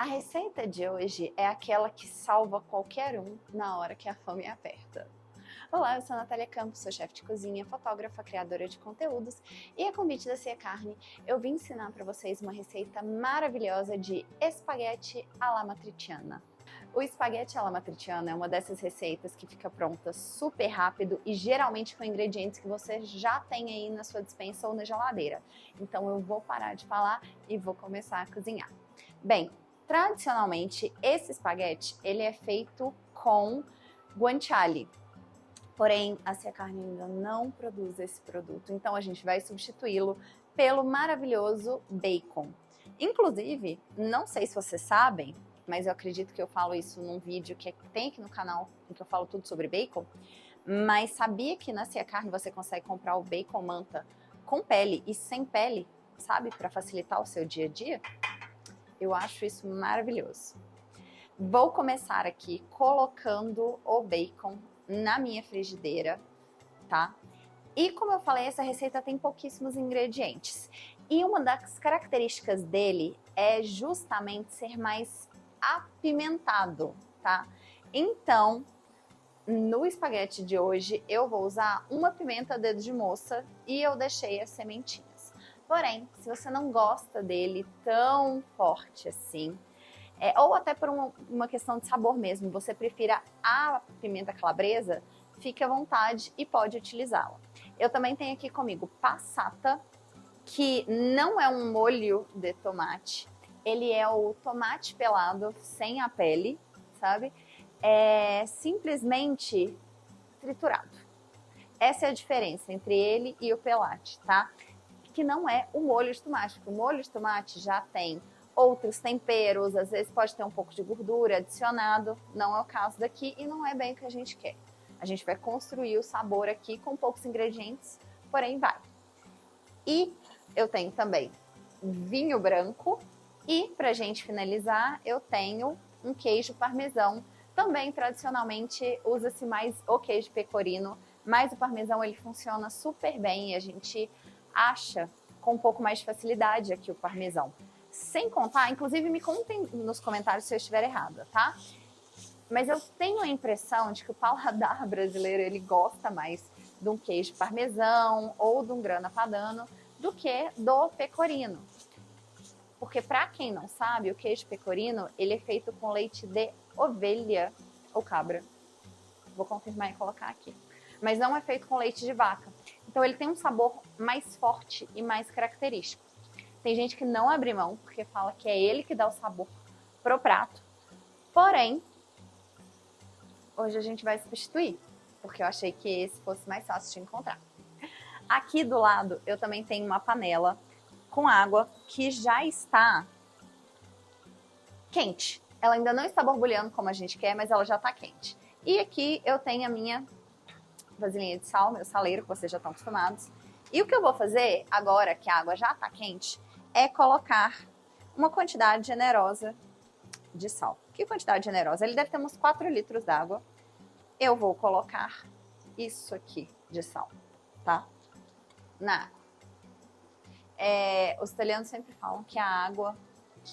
A receita de hoje é aquela que salva qualquer um na hora que a fome aperta. Olá, eu sou a Natália Campos, sou chefe de cozinha, fotógrafa, criadora de conteúdos e a convite da Cia Carne eu vim ensinar para vocês uma receita maravilhosa de espaguete alla matriciana. O espaguete alla matriciana é uma dessas receitas que fica pronta super rápido e geralmente com ingredientes que você já tem aí na sua despensa ou na geladeira. Então eu vou parar de falar e vou começar a cozinhar. Bem, tradicionalmente esse espaguete ele é feito com guanciale. Porém, a Cia Carne ainda não produz esse produto, então a gente vai substituí-lo pelo maravilhoso bacon. Inclusive, não sei se vocês sabem, mas eu acredito que eu falo isso num vídeo que tem aqui no canal, em que eu falo tudo sobre bacon, mas sabia que na Cia Carne você consegue comprar o bacon manta com pele e sem pele, sabe? Para facilitar o seu dia a dia? Eu acho isso maravilhoso. Vou começar aqui colocando o bacon na minha frigideira, tá? E como eu falei, essa receita tem pouquíssimos ingredientes. E uma das características dele é justamente ser mais apimentado, tá? Então, no espaguete de hoje, eu vou usar uma pimenta dedo de moça e eu deixei as sementinhas. Porém, se você não gosta dele tão forte assim, ou até por uma questão de sabor mesmo, você prefira a pimenta calabresa, fique à vontade e pode utilizá-la. Eu também tenho aqui comigo passata, que não é um molho de tomate, ele é o tomate pelado sem a pele, sabe? É simplesmente triturado. Essa é a diferença entre ele e o pelate, tá? Que não é o molho de tomate, porque o molho de tomate já tem outros temperos, às vezes pode ter um pouco de gordura adicionado, não é o caso daqui e não é bem o que a gente quer. A gente vai construir o sabor aqui com poucos ingredientes, porém vai. E eu tenho também vinho branco e pra gente finalizar eu tenho um queijo parmesão. Também tradicionalmente usa-se mais o queijo pecorino, mas o parmesão ele funciona super bem e a gente acha com um pouco mais de facilidade aqui o parmesão. Sem contar, inclusive me contem nos comentários se eu estiver errada, tá? Mas eu tenho a impressão de que o paladar brasileiro ele gosta mais de um queijo parmesão ou de um grana padano do que do pecorino. Porque para quem não sabe, o queijo pecorino ele é feito com leite de ovelha ou cabra. Vou confirmar e colocar aqui. Mas não é feito com leite de vaca. Então ele tem um sabor mais forte e mais característico. Tem gente que não abre mão, porque fala que é ele que dá o sabor pro prato. Porém, hoje a gente vai substituir, porque eu achei que esse fosse mais fácil de encontrar. Aqui do lado eu também tenho uma panela com água que já está quente. Ela ainda não está borbulhando como a gente quer, mas ela já está quente. E aqui eu tenho a minha vasilhinha de sal, meu saleiro, que vocês já estão acostumados. E o que eu vou fazer agora que a água já está quente é colocar uma quantidade generosa de sal. Que quantidade generosa? Ele deve ter uns 4 litros d'água. Eu vou colocar isso aqui de sal, tá? Na água. Os italianos sempre falam que a água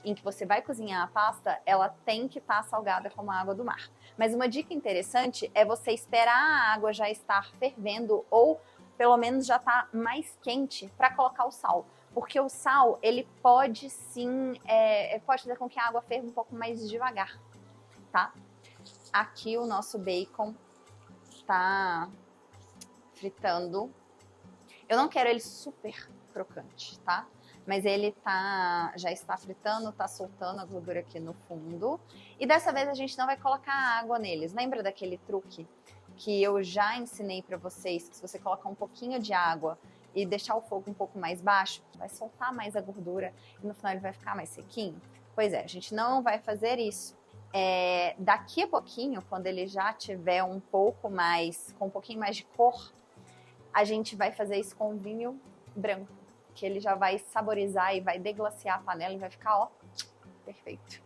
em que você vai cozinhar a pasta, ela tem que estar salgada como a água do mar. Mas uma dica interessante é você esperar a água já estar fervendo ou pelo menos já está mais quente para colocar o sal. Porque o sal, ele pode sim, pode fazer com que a água ferva um pouco mais devagar, tá? Aqui o nosso bacon tá fritando. Eu não quero ele super crocante, tá? Mas ele já está fritando, tá soltando a gordura aqui no fundo. E dessa vez a gente não vai colocar água neles. Lembra daquele truque que eu já ensinei para vocês, que se você colocar um pouquinho de água e deixar o fogo um pouco mais baixo, vai soltar mais a gordura e no final ele vai ficar mais sequinho? Pois é, a gente não vai fazer isso. Daqui a pouquinho, quando ele já tiver com um pouquinho mais de cor, a gente vai fazer isso com vinho branco, que ele já vai saborizar e vai deglaciar a panela e vai ficar, ó, perfeito.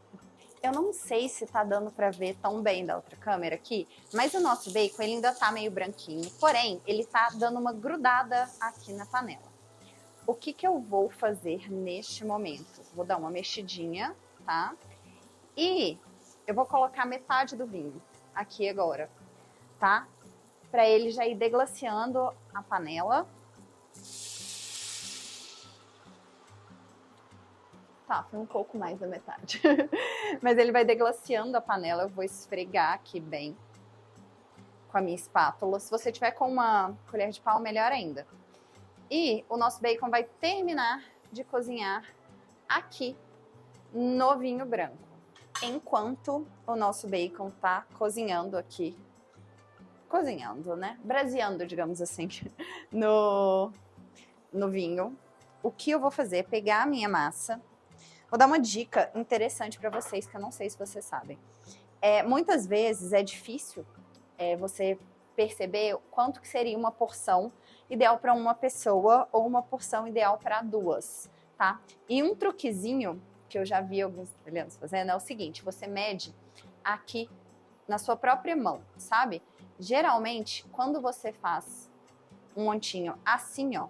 Eu não sei se tá dando pra ver tão bem da outra câmera aqui, mas o nosso bacon ele ainda tá meio branquinho, porém ele tá dando uma grudada aqui na panela. O que que eu vou fazer neste momento? Vou dar uma mexidinha, tá? E eu vou colocar metade do vinho aqui agora, tá? Para ele já ir deglaciando a panela. Tá, foi um pouco mais da metade. Mas ele vai deglaciando a panela, eu vou esfregar aqui bem com a minha espátula. Se você tiver com uma colher de pau, melhor ainda. E o nosso bacon vai terminar de cozinhar aqui no vinho branco. Enquanto o nosso bacon tá cozinhando aqui, cozinhando, né? Braseando, digamos assim, no vinho. O que eu vou fazer é pegar a minha massa. Vou dar uma dica interessante para vocês, que eu não sei se vocês sabem. Muitas vezes é difícil você perceber quanto que seria uma porção ideal para uma pessoa ou uma porção ideal para duas, tá? E um truquezinho que eu já vi alguns italianos fazendo é o seguinte: você mede aqui na sua própria mão, sabe? Geralmente, quando você faz um montinho assim, ó,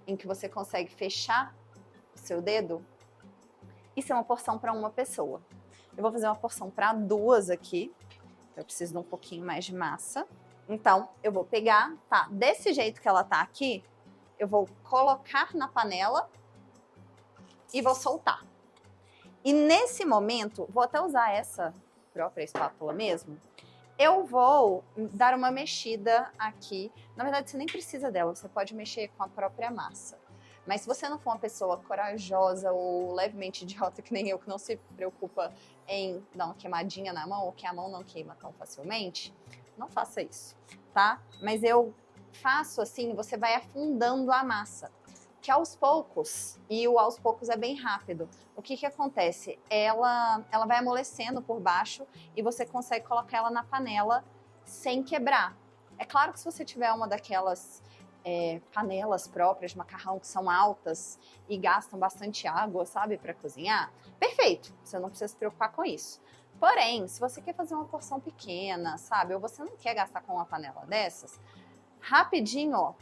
em que você consegue fechar o seu dedo, isso é uma porção para uma pessoa. Eu vou fazer uma porção para duas aqui, eu preciso de um pouquinho mais de massa. Então, eu vou pegar, tá? Desse jeito que ela tá aqui, eu vou colocar na panela e vou soltar. E nesse momento, vou até usar essa própria espátula mesmo, eu vou dar uma mexida aqui. Na verdade, você nem precisa dela, você pode mexer com a própria massa. Mas se você não for uma pessoa corajosa ou levemente idiota que nem eu, que não se preocupa em dar uma queimadinha na mão, ou que a mão não queima tão facilmente, não faça isso, tá? Mas eu faço assim, você vai afundando a massa, que aos poucos, e o aos poucos é bem rápido, o que acontece? Ela vai amolecendo por baixo e você consegue colocar ela na panela sem quebrar. É claro que se você tiver uma daquelas panelas próprias de macarrão que são altas e gastam bastante água, sabe, para cozinhar, perfeito, você não precisa se preocupar com isso. Porém, se você quer fazer uma porção pequena, sabe, ou você não quer gastar com uma panela dessas, rapidinho, ó,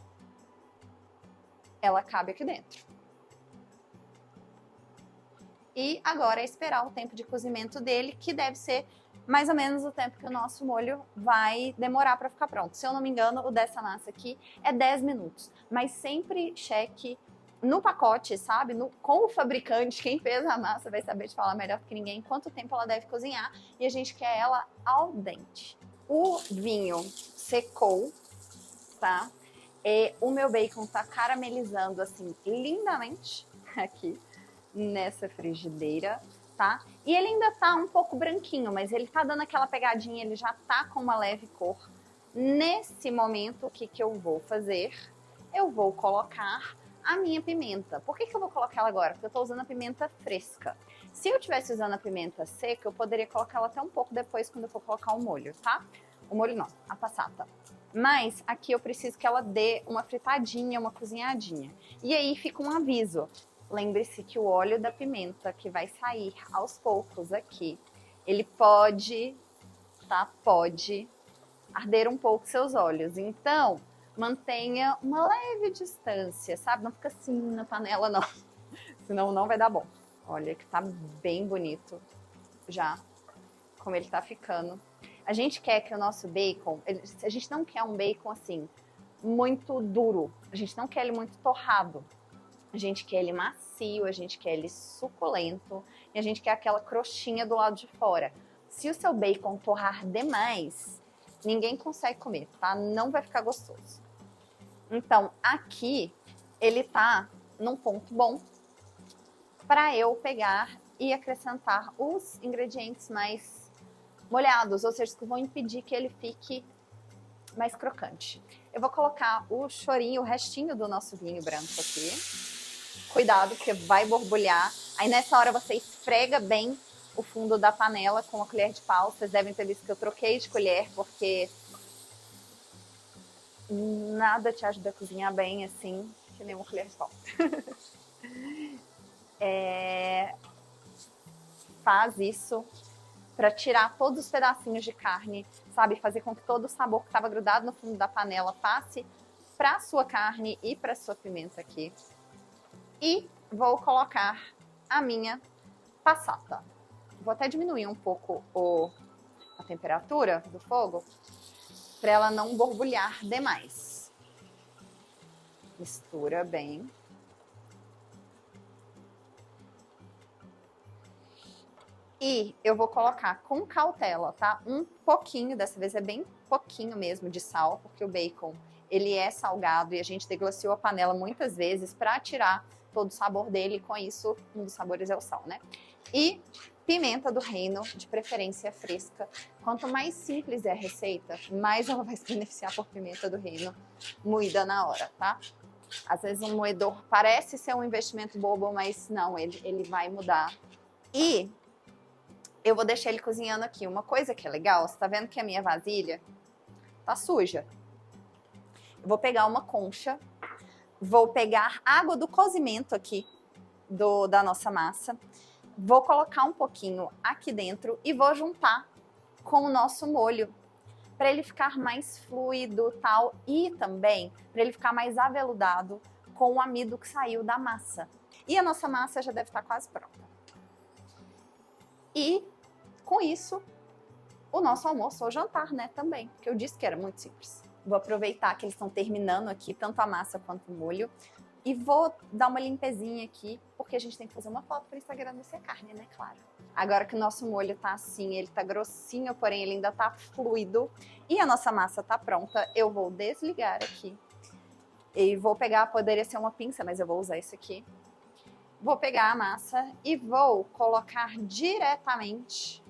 ela cabe aqui dentro. E agora é esperar o tempo de cozimento dele, que deve ser mais ou menos o tempo que o nosso molho vai demorar para ficar pronto. Se eu não me engano, o dessa massa aqui é 10 minutos. Mas sempre cheque no pacote, sabe? Com o fabricante, quem fez a massa vai saber te falar melhor que ninguém quanto tempo ela deve cozinhar. E a gente quer ela al dente. O vinho secou, tá? E o meu bacon tá caramelizando assim lindamente aqui nessa frigideira, tá? E ele ainda tá um pouco branquinho, mas ele tá dando aquela pegadinha, ele já tá com uma leve cor. Nesse momento, o que eu vou fazer? Eu vou colocar a minha pimenta. Por que eu vou colocar ela agora? Porque eu tô usando a pimenta fresca. Se eu tivesse usando a pimenta seca, eu poderia colocar ela até um pouco depois quando eu for colocar o molho, tá? O molho não, a passata. Mas aqui eu preciso que ela dê uma fritadinha, uma cozinhadinha. E aí fica um aviso. Lembre-se que o óleo da pimenta que vai sair aos poucos aqui, ele pode, tá? Pode arder um pouco seus olhos. Então, mantenha uma leve distância, sabe? Não fica assim na panela, não. Senão não vai dar bom. Olha que tá bem bonito já, como ele tá ficando. A gente quer que o nosso bacon, a gente não quer um bacon assim, muito duro. A gente não quer ele muito torrado. A gente quer ele macio, a gente quer ele suculento e a gente quer aquela crostinha do lado de fora. Se o seu bacon torrar demais, ninguém consegue comer, tá? Não vai ficar gostoso. Então, aqui ele tá num ponto bom para eu pegar e acrescentar os ingredientes mais molhados, ou seja, que vão impedir que ele fique mais crocante. Eu vou colocar o chorinho, o restinho do nosso vinho branco aqui. Cuidado, porque vai borbulhar. Aí nessa hora você esfrega bem o fundo da panela com a colher de pau. Vocês devem ter visto que eu troquei de colher, porque nada te ajuda a cozinhar bem assim, que nem uma colher de pau. Faz isso para tirar todos os pedacinhos de carne, sabe? Fazer com que todo o sabor que estava grudado no fundo da panela passe para a sua carne e para a sua pimenta aqui. E vou colocar a minha passata. Vou até diminuir um pouco a temperatura do fogo para ela não borbulhar demais. Mistura bem. E eu vou colocar com cautela, tá? Um pouquinho, dessa vez é bem pouquinho mesmo de sal, porque o bacon, ele é salgado e a gente deglaciou a panela muitas vezes para tirar todo o sabor dele, e com isso, um dos sabores é o sal, né? E pimenta do reino, de preferência fresca. Quanto mais simples é a receita, mais ela vai se beneficiar por pimenta do reino moída na hora, tá? Às vezes um moedor parece ser um investimento bobo, mas não, ele vai mudar. E eu vou deixar ele cozinhando aqui. Uma coisa que é legal, você tá vendo que a minha vasilha tá suja? Eu vou pegar uma concha, vou pegar água do cozimento aqui da nossa massa, vou colocar um pouquinho aqui dentro e vou juntar com o nosso molho para ele ficar mais fluido, tal, e também para ele ficar mais aveludado com o amido que saiu da massa. E a nossa massa já deve estar quase pronta. E com isso, o nosso almoço ou jantar, né, também, porque eu disse que era muito simples. Vou aproveitar que eles estão terminando aqui, tanto a massa quanto o molho, e vou dar uma limpezinha aqui, porque a gente tem que fazer uma foto para o Instagram dessa carne, né, claro. Agora que o nosso molho tá assim, ele tá grossinho, porém ele ainda tá fluido, e a nossa massa tá pronta, eu vou desligar aqui. E vou pegar, poderia ser uma pinça, mas eu vou usar esse aqui. Vou pegar a massa e vou colocar diretamente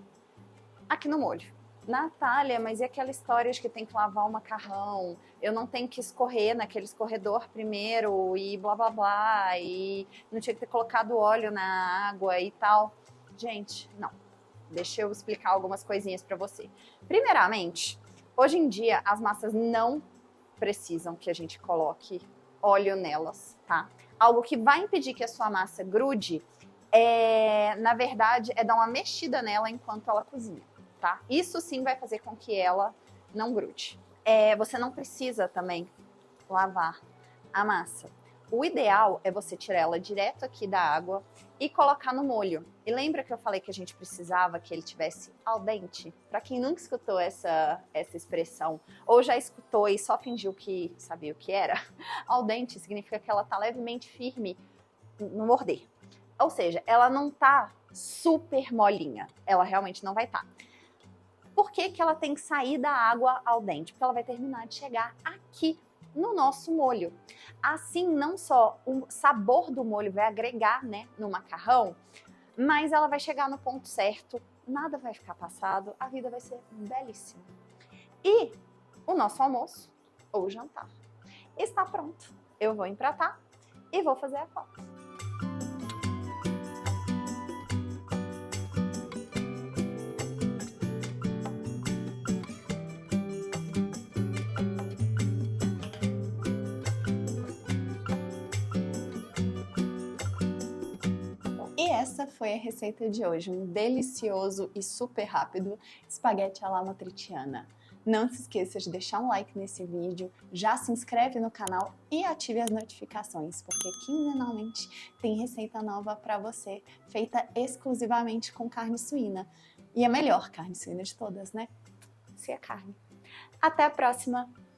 aqui no molho. Natália, mas e aquela história de que tem que lavar o macarrão? Eu não tenho que escorrer naquele escorredor primeiro e blá blá blá, e não tinha que ter colocado óleo na água e tal. Gente, não. Deixa eu explicar algumas coisinhas para você. Primeiramente, hoje em dia as massas não precisam que a gente coloque óleo nelas, tá? Algo que vai impedir que a sua massa grude na verdade, é dar uma mexida nela enquanto ela cozinha. Tá? Isso sim vai fazer com que ela não grude. Você não precisa também lavar a massa. O ideal é você tirar ela direto aqui da água e colocar no molho. E lembra que eu falei que a gente precisava que ele tivesse al dente? Para quem nunca escutou essa expressão, ou já escutou e só fingiu que sabia o que era, al dente significa que ela tá levemente firme no morder. Ou seja, ela não tá super molinha. Ela realmente não vai estar. Por que que ela tem que sair da água al dente? Porque ela vai terminar de chegar aqui no nosso molho. Assim, não só o sabor do molho vai agregar, né, no macarrão, mas ela vai chegar no ponto certo, nada vai ficar passado, a vida vai ser belíssima. E o nosso almoço ou jantar está pronto. Eu vou empratar e vou fazer a foto. E essa foi a receita de hoje, um delicioso e super rápido espaguete à la matriciana. Não se esqueça de deixar um like nesse vídeo, já se inscreve no canal e ative as notificações, porque quinzenalmente tem receita nova para você, feita exclusivamente com carne suína. E a melhor carne suína de todas, né? Se é carne. Até a próxima!